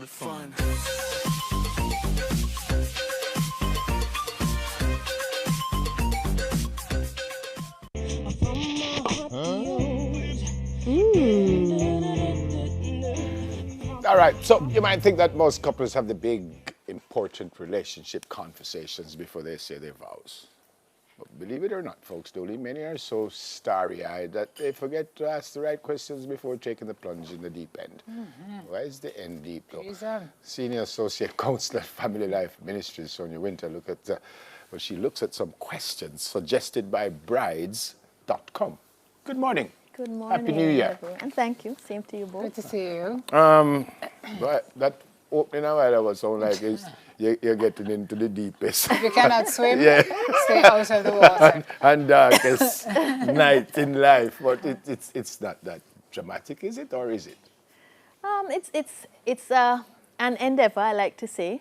be fun. All right, so you might think that most couples have the big, important relationship conversations before they say their vows. But believe it or not, folks, Dolly, many are so starry-eyed that they forget to ask the right questions before taking the plunge in the deep end. Why is the end deep, though? Senior Associate Counselor at Family Life Ministries, Sonia Winter, she looks at some questions suggested by brides.com. Good morning. Good morning. Happy New Year. And thank you. Same to you both. Good to see you. But that opening a while ago sound like you're getting into the deepest. If you cannot swim, Yeah. stay out of the water. and darkest night in life. But it's not that dramatic, is it, or is it? It's an endeavor, I like to say,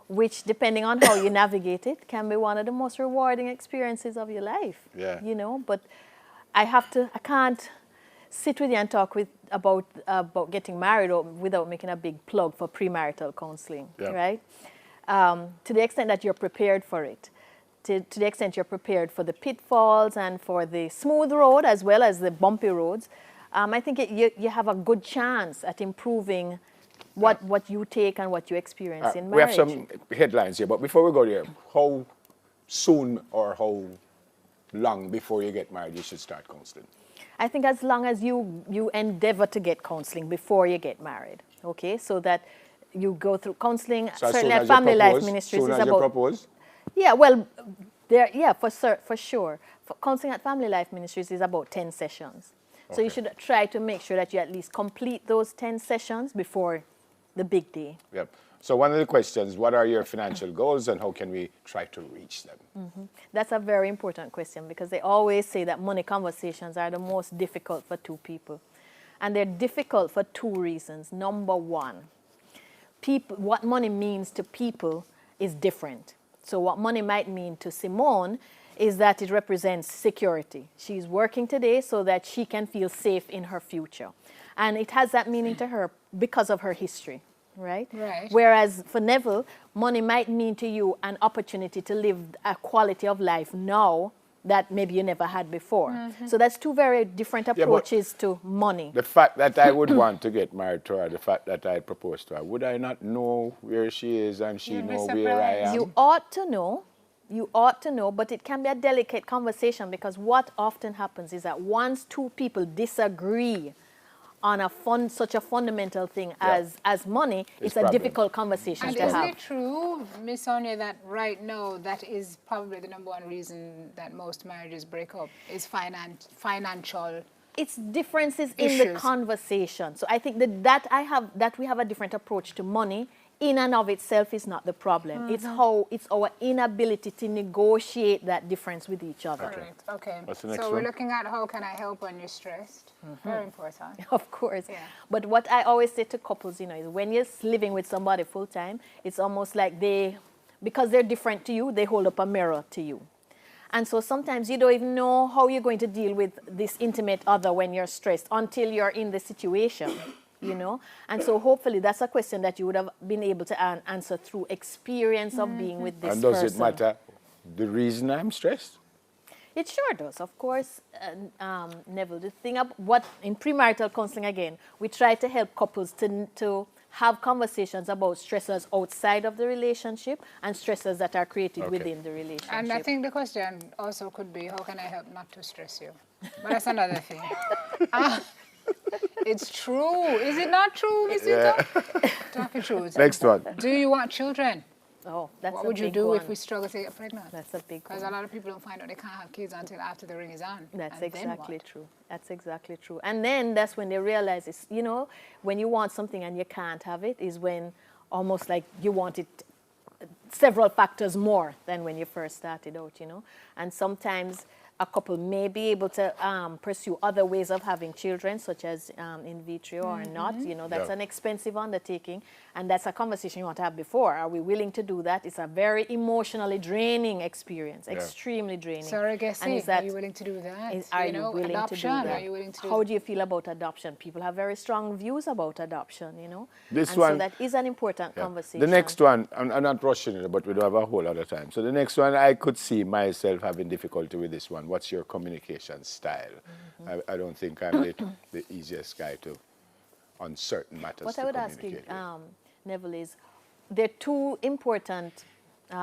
which, depending on how you navigate it, can be one of the most rewarding experiences of your life. Yeah. You know, but I can't sit with you and talk about getting married without making a big plug for premarital counseling, Yeah. right? To the extent that you're prepared for it, to the extent you're prepared for the pitfalls and for the smooth road as well as the bumpy roads, I think you have a good chance at improving what you take and what you experience in marriage. We have some headlines here, but before we go there, how soon or how long before you get married you should start counseling? I think as long as you endeavor to get counseling before you get married, okay, so that you go through counseling. So certainly at Family Life Ministries soon is as you about. propose? Yeah, well, for sure. For counseling at Family Life Ministries is about 10 sessions. So you should try to make sure that you at least complete those 10 sessions before the big day. Yep. So one of the questions, what are your financial goals and how can we try to reach them? That's a very important question because they always say that money conversations are the most difficult for two people. And they're difficult for two reasons. Number one, what money means to people is different. So what money might mean to Simone is that it represents security. She's working today so that she can feel safe in her future. And it has that meaning to her because of her history. Right? Whereas for Neville, money might mean to you an opportunity to live a quality of life now that maybe you never had before. So that's two very different approaches to money. The fact that I would want to get married to her, the fact that I propose to her, would I not know where she is and she know where I am? You ought to know. You ought to know, but it can be a delicate conversation because what often happens is that once two people disagree on such a fundamental thing as money, it's a difficult conversation to have. And isn't it true, Miss Sonia, that right now that is probably the number one reason that most marriages break up is financial? It's differences in the conversation. So I think that we have a different approach to money in and of itself is not the problem. It's our inability to negotiate that difference with each other. Okay. What's the next so one? we're looking at how can I help when you're stressed. Very important. Of course. Yeah. But what I always say to couples, is when you're living with somebody full time, it's almost like because they're different to you, they hold up a mirror to you. And so sometimes you don't even know how you're going to deal with this intimate other when you're stressed until you're in the situation. And so hopefully that's a question that you would have been able to answer through experience of being with this person. And does it matter the reason I'm stressed? It sure does, of course, Neville. The thing what in premarital counseling, again, we try to help couples to have conversations about stressors outside of the relationship and stressors that are created within the relationship. And I think the question also could be, how can I help not to stress you? But that's another thing. It's true. Is it not true, Miss Ito? Talking truth. Next one. Do you want children? Oh, that's What a would you big do one. if we struggle to get pregnant? That's a big one. Because a lot of people don't find out they can't have kids until after the ring is on. That's And exactly then what? true. That's exactly true. And then that's when they realize it's, when you want something and you can't have it is when almost like you want it several factors more than when you first started out, And sometimes a couple may be able to pursue other ways of having children, such as in vitro or not. You know, that's an expensive undertaking, and that's a conversation you want to have before. Are we willing to do that? It's a very emotionally draining experience, extremely draining. Surrogacy, are you willing to do that? Are you willing adoption, to do that? are you willing to do How do you feel about adoption? People have very strong views about adoption, you know. This and one, so that is an important conversation. The next one, I'm not rushing it, but we don't have a whole lot of time. So the next one, I could see myself having difficulty with this one. What's your communication style? I don't think I'm the easiest guy to, on certain matters, What to I would ask you, communicate Neville, is there are two important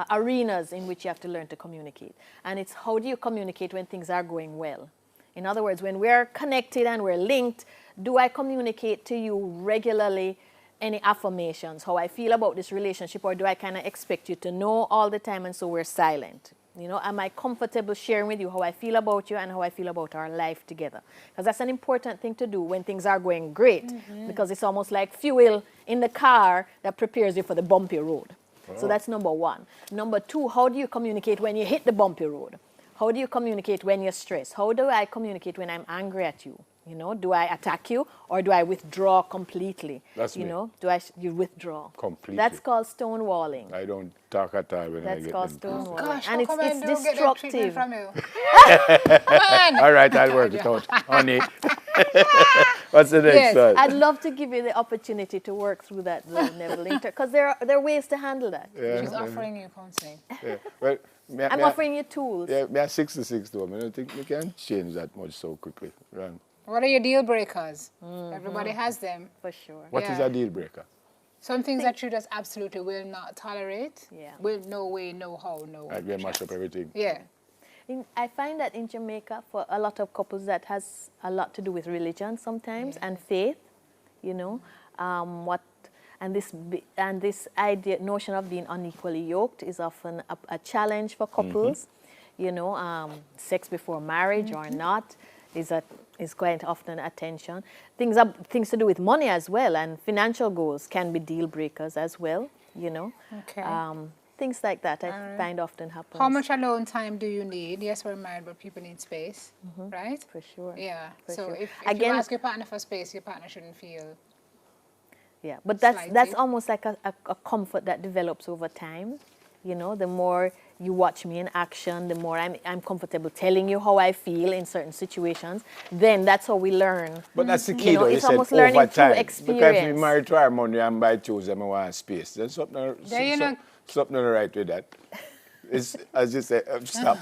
arenas in which you have to learn to communicate. And it's how do you communicate when things are going well? In other words, when we're connected and we're linked, do I communicate to you regularly any affirmations, how I feel about this relationship, or do I kind of expect you to know all the time and so we're silent? You know, am I comfortable sharing with you how I feel about you and how I feel about our life together? Because that's an important thing to do when things are going great, because it's almost like fuel in the car that prepares you for the bumpy road. So that's number one. Number two, how do you communicate when you hit the bumpy road? How do you communicate when you're stressed? How do I communicate when I'm angry at you? You know, do I attack you or do I withdraw completely? That's you me. know, you withdraw completely. That's called stonewalling. I don't talk at all when I That's get called into stonewalling. Gosh, And how come I it's don't get that treatment destructive. from you? All right, I'll work it out, honey. What's the next one? I'd love to give you the opportunity to work through that, though, Neville, because there are ways to handle that. She's offering you counseling. Well, I'm offering you tools. Yeah, me 66 though. I don't think we can change that much so quickly. Right. What are your deal breakers? Everybody has them. For sure. What is Yeah. a deal breaker? Some things that you just absolutely will not tolerate. Yeah. Will no way, no how, no. Like we mash up everything. Yeah. I find that in Jamaica, for a lot of couples, that has a lot to do with religion sometimes and faith. You know, and this notion of being unequally yoked is often a challenge for couples. You know, sex before marriage or not is quite often a tension. Things to do with money as well, and financial goals can be deal breakers as well. You know. Okay. Things like that I find often happens. How much alone time do you need? Yes, we're married, but people need space, right? For sure. Yeah. For So sure. if Again, you ask your partner for space, your partner shouldn't feel. Yeah, but that's slighted. almost like a comfort that develops over time. You know, the more you watch me in action, the more I'm comfortable telling you how I feel in certain situations. Then that's how we learn. But that's the key, You know, though. it's You almost said learning over through time. experience. Because if we married to harmony and by Tuesday, I want space. There's something, something right with that. It's, as you say, stop.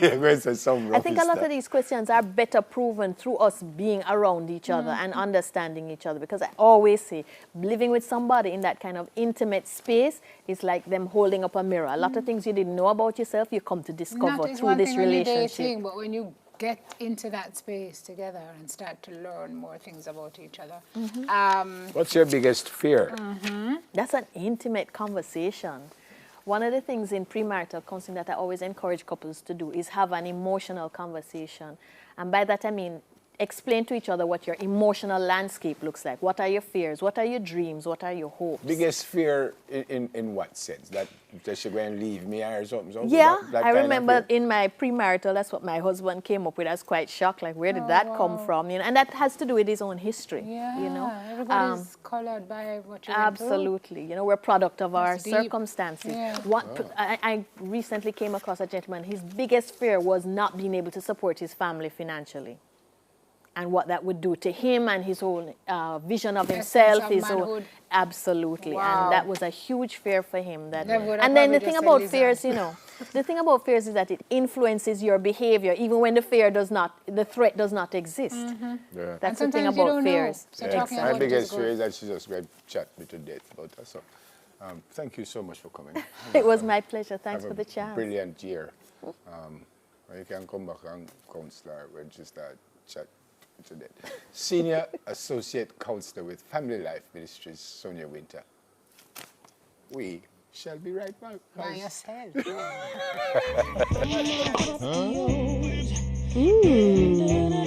You're going to say something I think a lot stuff. of these questions are better proven through us being around each other and understanding each other. Because I always say, living with somebody in that kind of intimate space is like them holding up a mirror. A lot of things you didn't know about yourself, you come to discover through this relationship. Dating, but when you get into that space together and start to learn more things about each other. What's your biggest fear? That's an intimate conversation. One of the things in premarital counseling that I always encourage couples to do is have an emotional conversation. And by that I mean explain to each other what your emotional landscape looks like. What are your fears? What are your dreams? What are your hopes? Biggest fear in what sense? That she's going to leave me or something? Yeah, that I kind of remember fear? in my premarital, that's what my husband came up with. I was quite shocked, like, where did that come from? You know, and that has to do with his own history, Yeah, you know. everybody's colored by what you went through. Absolutely. You know, we're a product of our That's deep. circumstances. Yeah. I recently came across a gentleman, his biggest fear was not being able to support his family financially. And what that would do to him and his own vision of himself, of his own, manhood. absolutely. Wow. And that was a huge fear for him. That, Never would I and then the probably thing just about say fears, you know, the thing about fears is that it influences your behavior, even when the fear does not, the threat does not exist. Yeah. That's And the thing sometimes you about don't know. fears. So Yeah. talking My about it is biggest good. fear is that she's just going to chat me to death about that. So, thank you so much for coming. It was my pleasure. Thanks Have for a the chance. brilliant year. You can come back and counselor when she start chat to death. Senior Associate Counselor with Family Life Ministries, Sonia Winter. We shall be right back. By yourself. Mm.